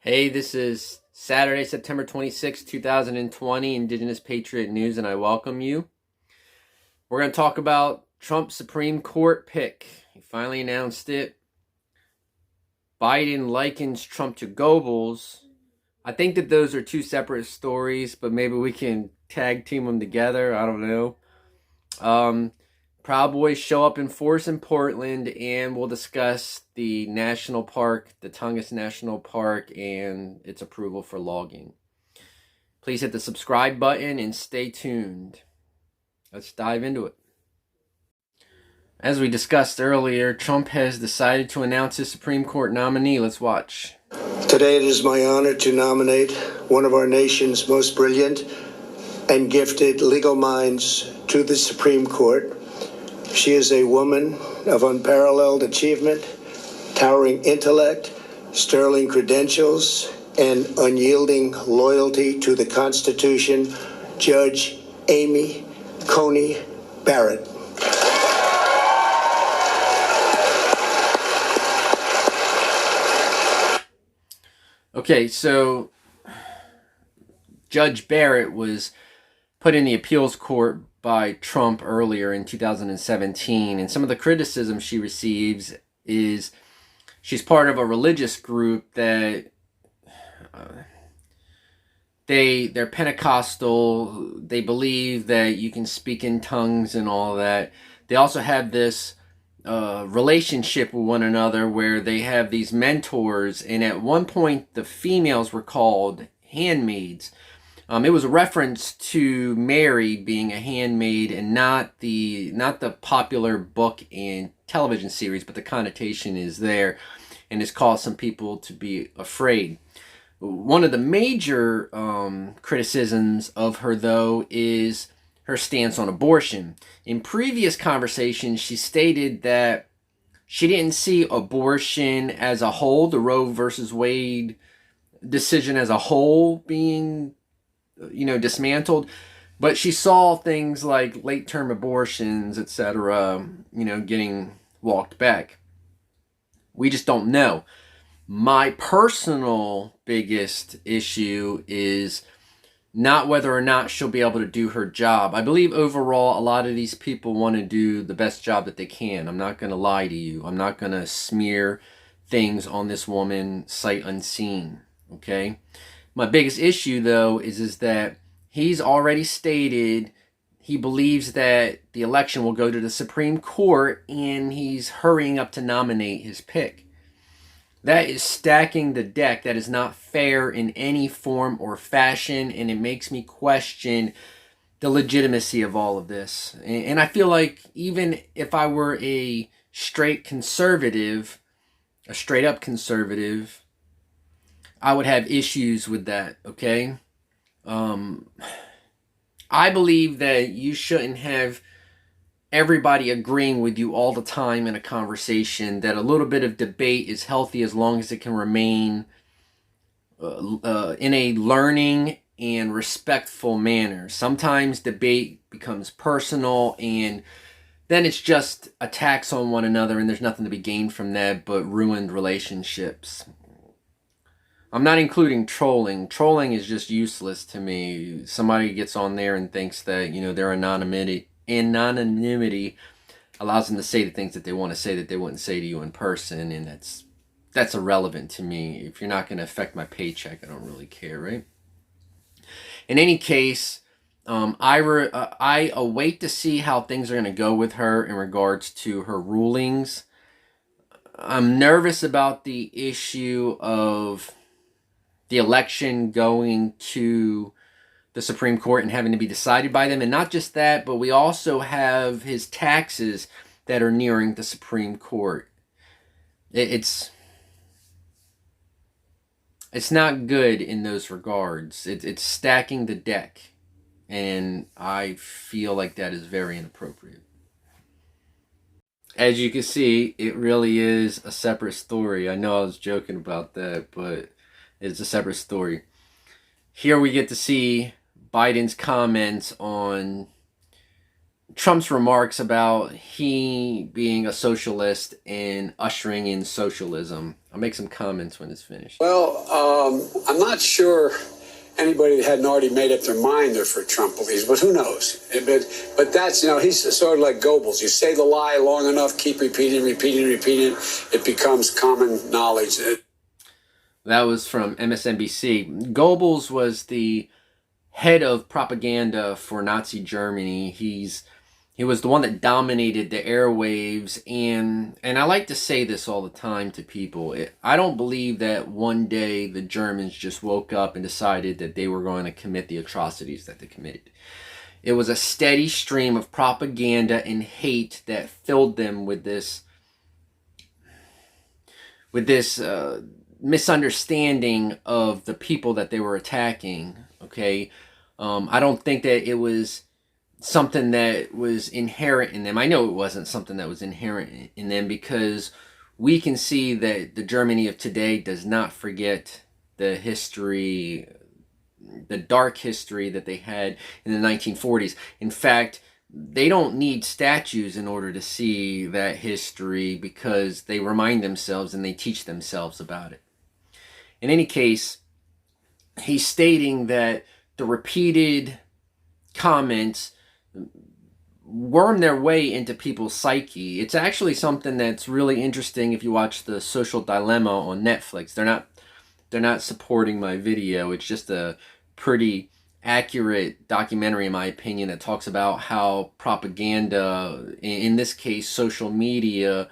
Hey, this is Saturday, September 26, 2020, Indigenous Patriot News, and I welcome you. We're going to talk about Trump's Supreme Court pick. He finally announced it. Biden likens Trump to Goebbels. I think that those are two separate stories, but maybe we can tag team them together. I don't know. Proud Boys show up in force in Portland, and we'll discuss the national park, the Tongass National Park, and its approval for logging. Please hit the subscribe button and stay tuned. Let's dive into it. As we discussed earlier, Trump has decided to announce his Supreme Court nominee. Let's watch. Today it is my honor to nominate one of our nation's most brilliant and gifted legal minds to the Supreme Court. She is a woman of unparalleled achievement, towering intellect, sterling credentials, and unyielding loyalty to the Constitution, Judge Amy Coney Barrett. Okay, so Judge Barrett was put in the appeals court by Trump earlier in 2017, and some of the criticism she receives is she's part of a religious group that they're Pentecostal. They believe that you can speak in tongues and all that. They also have this relationship with one another where they have these mentors, and at one point the females were called handmaids. It was a reference to Mary being a handmaid and not the popular book and television series, but the connotation is there, and it's caused some people to be afraid. One of the major criticisms of her, though, is her stance on abortion. In previous conversations, she stated that she didn't see abortion as a whole, the Roe versus Wade decision as a whole being dismantled, but she saw things like late-term abortions, etc., getting walked back. We just don't know. My personal biggest issue is not whether or not she'll be able to do her job. I believe overall a lot of these people want to do the best job that they can. I'm not going to lie to you. I'm not going to smear things on this woman sight unseen, okay? My biggest issue, though, is that he's already stated he believes that the election will go to the Supreme Court, and he's hurrying up to nominate his pick. That is stacking the deck. That is not fair in any form or fashion, and it makes me question the legitimacy of all of this. And I feel like even if I were a straight up conservative, I would have issues with that, okay? I believe that you shouldn't have everybody agreeing with you all the time in a conversation, that a little bit of debate is healthy as long as it can remain in a learning and respectful manner. Sometimes debate becomes personal, and then it's just attacks on one another, and there's nothing to be gained from that but ruined relationships. I'm not including trolling. Trolling is just useless to me. Somebody gets on there and thinks that, their anonymity allows them to say the things that they want to say that they wouldn't say to you in person, and that's irrelevant to me. If you're not going to affect my paycheck, I don't really care, right? In any case, I await to see how things are going to go with her in regards to her rulings. I'm nervous about the issue of the election going to the Supreme Court and having to be decided by them. And not just that, but we also have his taxes that are nearing the Supreme Court. It's not good in those regards. It's stacking the deck. And I feel like that is very inappropriate. As you can see, it really is a separate story. I know I was joking about that, but it's a separate story. Here we get to see Biden's comments on Trump's remarks about he being a socialist and ushering in socialism. I'll make some comments when it's finished. Well, I'm not sure anybody that hadn't already made up their mind there for Trump believes, but who knows? But that's, he's sort of like Goebbels. You say the lie long enough, keep repeating, it becomes common knowledge. That was from MSNBC. Goebbels was the head of propaganda for Nazi Germany. He was the one that dominated the airwaves, and I like to say this all the time to people. I don't believe that one day the Germans just woke up and decided that they were going to commit the atrocities that they committed. It was a steady stream of propaganda and hate that filled them with this misunderstanding of the people that they were attacking. Okay, I don't think that it was something that was inherent in them. I know it wasn't something that was inherent in them, because we can see that the Germany of today does not forget the history, the dark history that they had in the 1940s. In fact, they don't need statues in order to see that history, because they remind themselves and they teach themselves about it. In any case, he's stating that the repeated comments worm their way into people's psyche. It's actually something that's really interesting if you watch The Social Dilemma on Netflix. They're not supporting my video. It's just a pretty accurate documentary, in my opinion, that talks about how propaganda, in this case social media,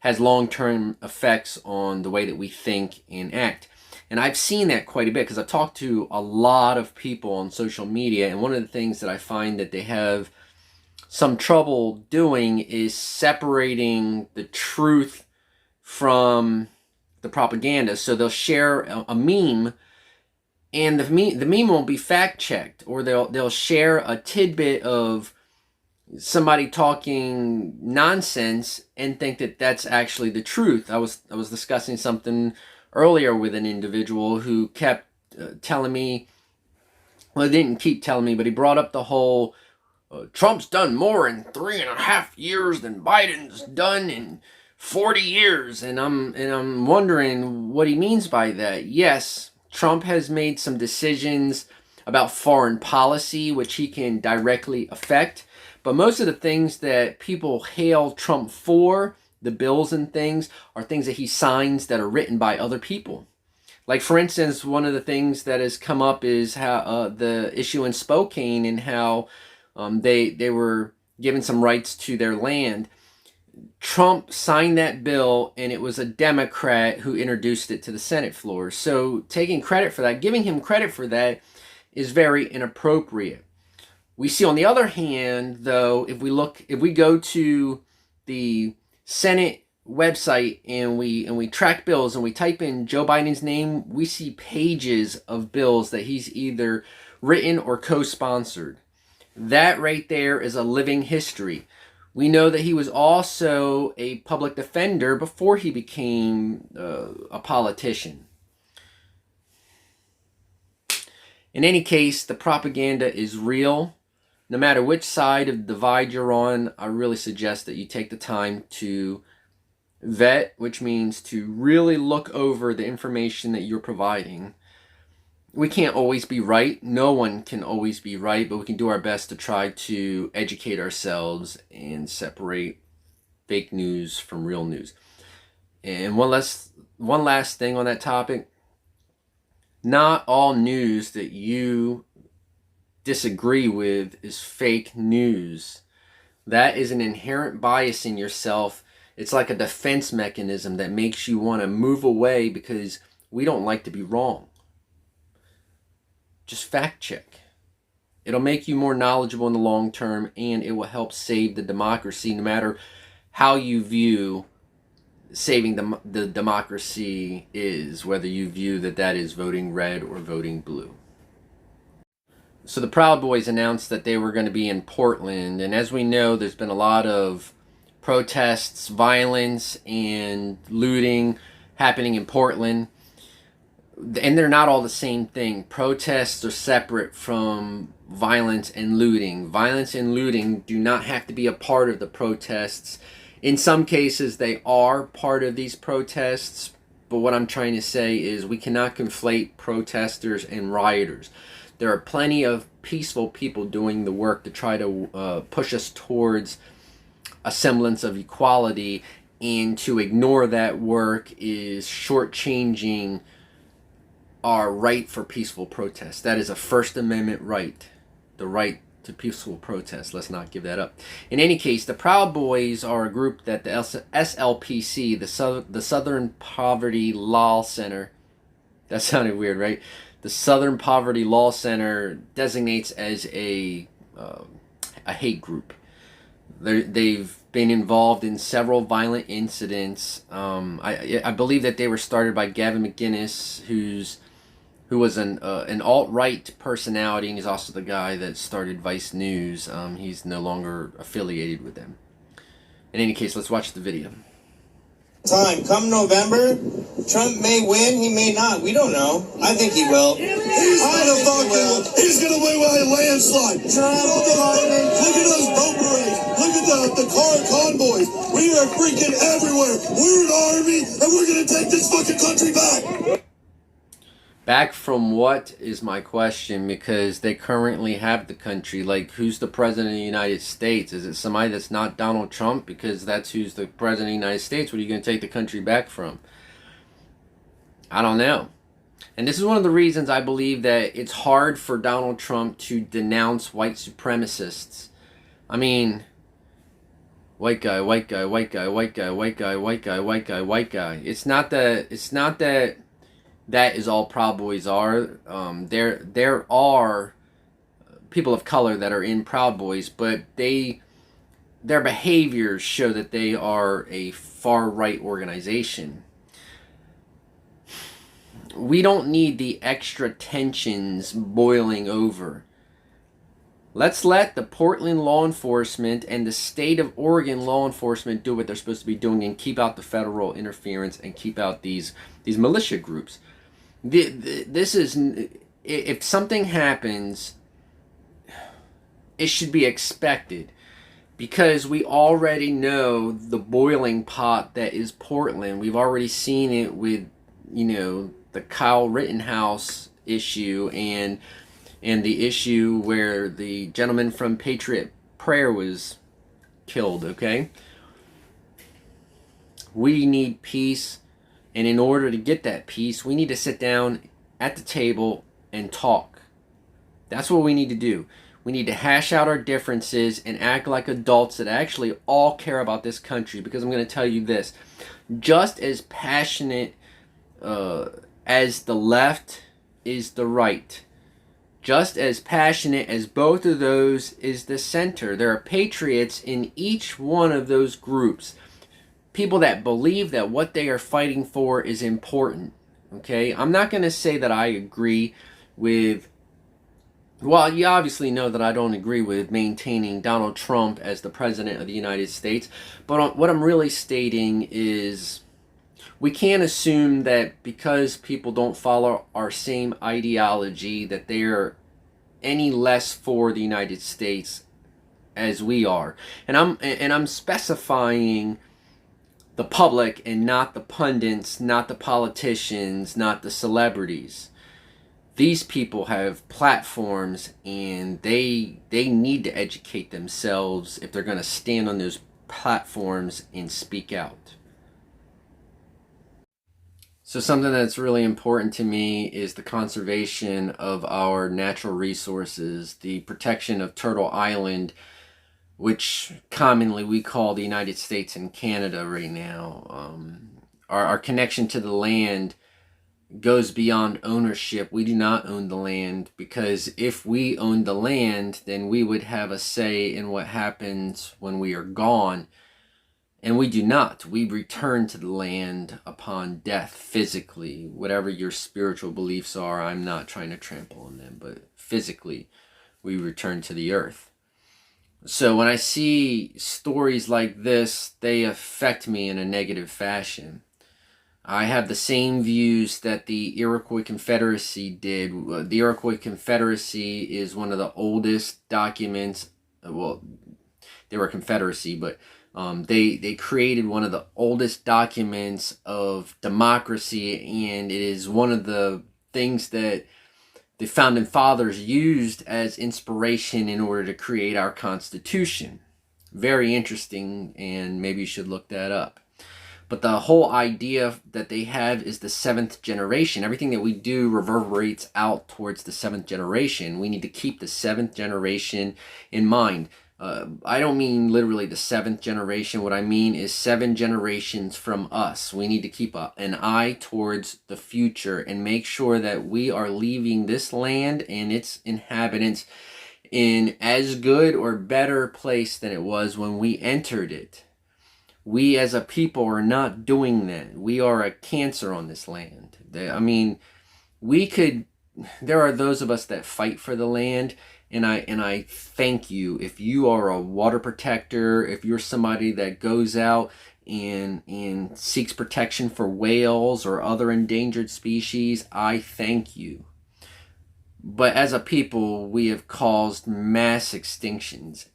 has long-term effects on the way that we think and act. And I've seen that quite a bit, because I've talked to a lot of people on social media, and one of the things that I find that they have some trouble doing is separating the truth from the propaganda. So they'll share a meme, and the meme won't be fact checked, or they'll share a tidbit of somebody talking nonsense and think that that's actually the truth. I was discussing something earlier with an individual who kept telling me, well, he didn't keep telling me, but he brought up the whole Trump's done more in 3.5 years than Biden's done in 40 years. And I'm wondering what he means by that. Yes, Trump has made some decisions about foreign policy, which he can directly affect. But most of the things that people hail Trump for, the bills and things, are things that he signs that are written by other people. Like, for instance, one of the things that has come up is how the issue in Spokane, and how they were given some rights to their land. Trump signed that bill, and it was a Democrat who introduced it to the Senate floor. So taking credit for that, giving him credit for that, is very inappropriate. We see, on the other hand, though, if we go to the Senate website and we track bills and we type in Joe Biden's name, we see pages of bills that he's either written or co-sponsored. That right there is a living history. We know that he was also a public defender before he became a politician. In any case, the propaganda is real. No matter which side of the divide you're on, I really suggest that you take the time to vet, which means to really look over the information that you're providing. We can't always be right. No one can always be right, but we can do our best to try to educate ourselves and separate fake news from real news. And one last thing on that topic. Not all news that you disagree with is fake news. That is an inherent bias in yourself. It's like a defense mechanism that makes you want to move away, because we don't like to be wrong. Just fact check. It'll make you more knowledgeable in the long term, and it will help save the democracy, no matter how you view saving the democracy is, whether you view that is voting red or voting blue. So the Proud Boys announced that they were going to be in Portland, and as we know, there's been a lot of protests, violence, and looting happening in Portland. And they're not all the same thing. Protests are separate from violence and looting. Violence and looting do not have to be a part of the protests. In some cases, they are part of these protests, but what I'm trying to say is we cannot conflate protesters and rioters. There are plenty of peaceful people doing the work to try to push us towards a semblance of equality, and to ignore that work is shortchanging our right for peaceful protest. That is a First Amendment right, the right to peaceful protest. Let's not give that up. In any case, the Proud Boys are a group that the SLPC, the Southern Poverty Law Center, that sounded weird, right? The Southern Poverty Law Center designates as a hate group. They've been involved in several violent incidents. I believe that they were started by Gavin McInnes, who was an alt-right personality, and he's also the guy that started Vice News. He's no longer affiliated with them. In any case, let's watch the video. Come November, Trump may win, he may not. We don't know. I think he will. He's gonna win by a landslide. Look at those boat parades. Look at the car convoys. We are freaking everywhere. We're an army, and we're gonna take this fucking country back. Back from what is my question, because they currently have the country. Like, who's the president of the United States? Is it somebody that's not Donald Trump? Because that's who's the president of the United States. What are you going to take the country back from? I don't know. And this is one of the reasons I believe that it's hard for Donald Trump to denounce white supremacists. I mean, white guy, white guy, white guy, white guy, white guy, white guy, white guy, white guy. It's not that that is all Proud Boys are. There are people of color that are in Proud Boys, but their behaviors show that they are a far-right organization. We don't need the extra tensions boiling over. Let's let the Portland law enforcement and the state of Oregon law enforcement do what they're supposed to be doing and keep out the federal interference and keep out these militia groups. This is, if something happens, it should be expected, because we already know the boiling pot that is Portland. We've already seen it with, the Kyle Rittenhouse issue and the issue where the gentleman from Patriot Prayer was killed, okay? We need peace. And in order to get that peace, we need to sit down at the table and talk. That's what we need to do. We need to hash out our differences and act like adults that actually all care about this country. Because I'm going to tell you this. Just as passionate as the left is the right, just as passionate as both of those is the center. There are patriots in each one of those groups. People that believe that what they are fighting for is important, okay? I'm not going to say that I agree with, well, you obviously know that I don't agree with maintaining Donald Trump as the president of the United States, but what I'm really stating is we can't assume that because people don't follow our same ideology that they're any less for the United States as we are. And I'm specifying the public and not the pundits, not the politicians, not the celebrities. These people have platforms, and they need to educate themselves if they're going to stand on those platforms and speak out. So something that's really important to me is the conservation of our natural resources, the protection of Turtle Island, which commonly we call the United States and Canada right now. Our connection to the land goes beyond ownership. We do not own the land, because if we owned the land, then we would have a say in what happens when we are gone. And we do not. We return to the land upon death physically. Whatever your spiritual beliefs are, I'm not trying to trample on them, but physically we return to the earth. So when I see stories like this, they affect me in a negative fashion. I have the same views that the Iroquois Confederacy did. The Iroquois Confederacy is one of the oldest documents. Well, they were a confederacy, but they created one of the oldest documents of democracy, and it is one of the things that the founding fathers used as inspiration in order to create our Constitution. Very interesting, and maybe you should look that up. But the whole idea that they have is the seventh generation. Everything that we do reverberates out towards the seventh generation. We need to keep the seventh generation in mind. I don't mean literally the seventh generation. What I mean is 7 generations from us. We need to keep an eye towards the future and make sure that we are leaving this land and its inhabitants in as good or better place than it was when we entered it. We as a people are not doing that. We are a cancer on this land. I mean, there are those of us that fight for the land, and I thank you. If you are a water protector, if you're somebody that goes out and seeks protection for whales or other endangered species, I thank you. But as a people, we have caused mass extinctions.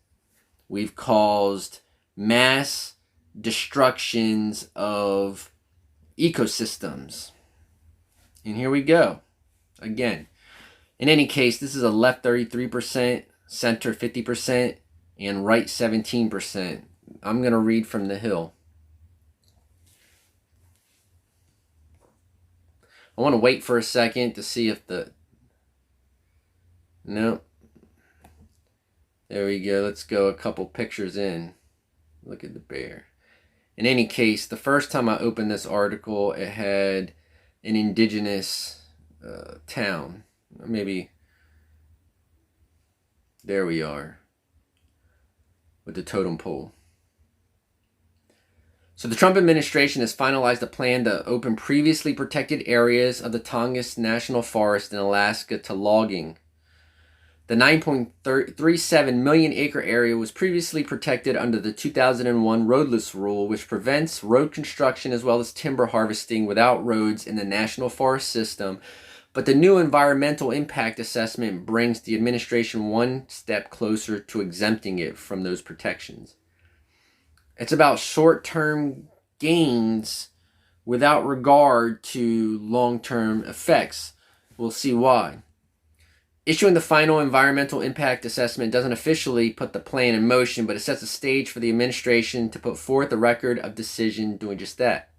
We've caused mass destructions of ecosystems. And here we go. Again. In any case, this is a left 33%, center 50%, and right 17%. I'm going to read from the Hill. I want to wait for a second to see if no. There we go. Let's go a couple pictures in. Look at the bear. In any case, the first time I opened this article, it had an indigenous town. Maybe there we are with the totem pole. So the Trump administration has finalized a plan to open previously protected areas of the Tongass National Forest in Alaska to logging. The 9.37 million acre area was previously protected under the 2001 roadless rule, which prevents road construction as well as timber harvesting without roads in the national forest system. But the new environmental impact assessment brings the administration one step closer to exempting it from those protections. It's about short-term gains without regard to long-term effects. We'll see why. Issuing the final environmental impact assessment doesn't officially put the plan in motion, but it sets a stage for the administration to put forth a record of decision doing just that.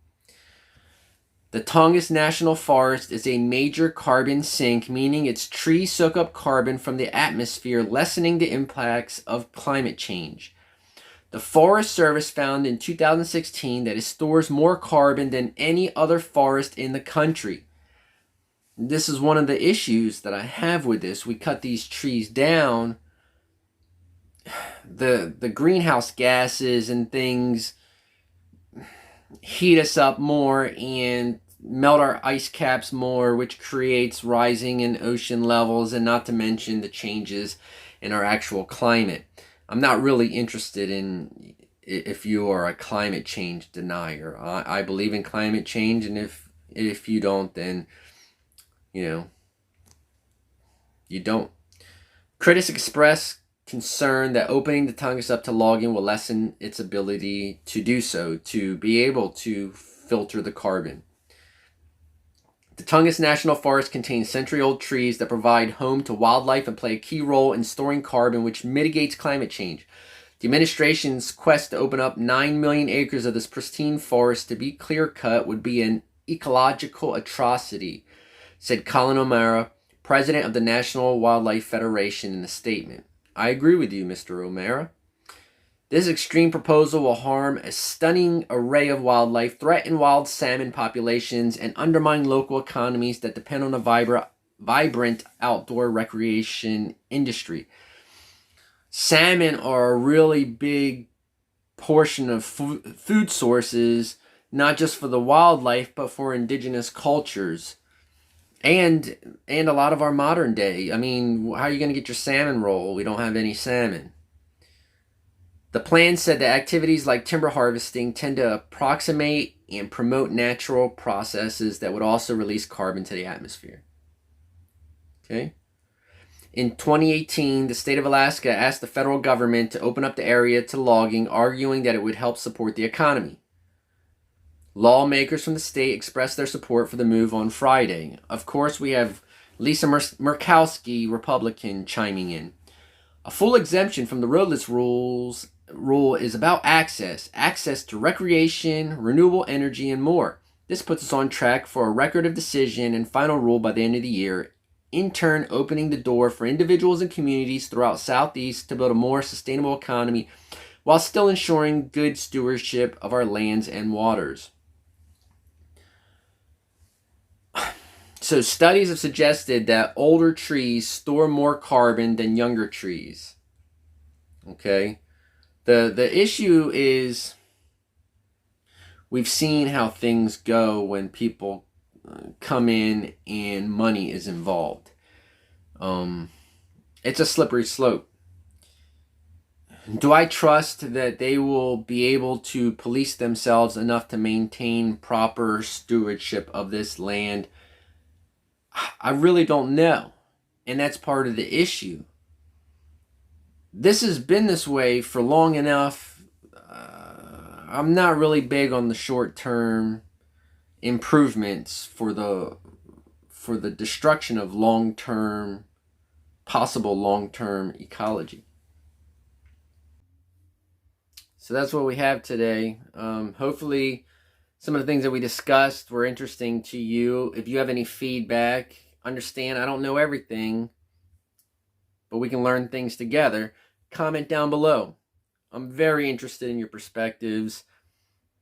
The Tongass National Forest is a major carbon sink, meaning its trees soak up carbon from the atmosphere, lessening the impacts of climate change. The Forest Service found in 2016 that it stores more carbon than any other forest in the country. This is one of the issues that I have with this. We cut these trees down. The greenhouse gases and things heat us up more and melt our ice caps more, which creates rising in ocean levels, and not to mention the changes in our actual climate. I'm not really interested in if you are a climate change denier. I believe in climate change, and if you don't, then you don't. Critics express concern that opening the Tongass up to logging will lessen its ability to do so, to be able to filter the carbon. The Tongass National Forest contains century-old trees that provide home to wildlife and play a key role in storing carbon, which mitigates climate change. The administration's quest to open up 9 million acres of this pristine forest to be clear-cut would be an ecological atrocity, said Colin O'Mara, president of the National Wildlife Federation, in a statement. I agree with you, Mr. O'Mara. This extreme proposal will harm a stunning array of wildlife, threaten wild salmon populations, and undermine local economies that depend on a vibrant outdoor recreation industry. Salmon are a really big portion of food sources, not just for the wildlife, but for indigenous cultures. And a lot of our modern day. I mean, how are you going to get your salmon roll? We don't have any salmon. The plan said that activities like timber harvesting tend to approximate and promote natural processes that would also release carbon to the atmosphere. Okay. In 2018, the state of Alaska asked the federal government to open up the area to logging, arguing that it would help support the economy. Lawmakers from the state expressed their support for the move on Friday. Of course, we have Lisa Murkowski, Republican, chiming in. A full exemption from the roadless rule is about access to recreation, renewable energy, and more. This puts us on track for a record of decision and final rule by the end of the year, in turn opening the door for individuals and communities throughout Southeast to build a more sustainable economy while still ensuring good stewardship of our lands and waters. So studies have suggested that older trees store more carbon than younger trees. Okay? The issue is we've seen how things go when people come in and money is involved. It's a slippery slope. Do I trust that they will be able to police themselves enough to maintain proper stewardship of this land? I really don't know. And that's part of the issue. This has been this way for long enough. I'm not really big on the short-term improvements for the destruction of possible long-term ecology. So that's what we have today. Hopefully some of the things that we discussed were interesting to you. If you have any feedback, understand I don't know everything, but we can learn things together. Comment down below. I'm very interested in your perspectives.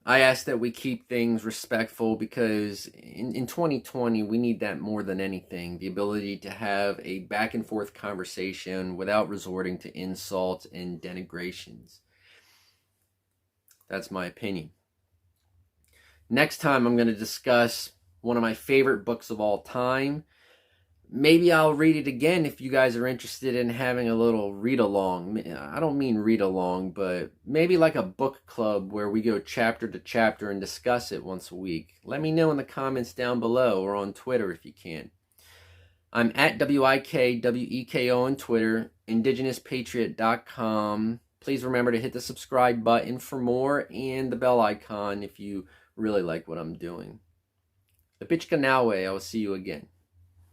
I ask that we keep things respectful because in 2020, we need that more than anything. The ability to have a back and forth conversation without resorting to insults and denigrations. That's my opinion. Next time, I'm going to discuss one of my favorite books of all time. Maybe I'll read it again if you guys are interested in having a little read-along. I don't mean read-along, but maybe like a book club where we go chapter to chapter and discuss it once a week. Let me know in the comments down below or on Twitter if you can. I'm at WIKWEKO on Twitter, indigenouspatriot.com. Please remember to hit the subscribe button for more and the bell icon if you really like what I'm doing. The Pichkanawe, I will see you again.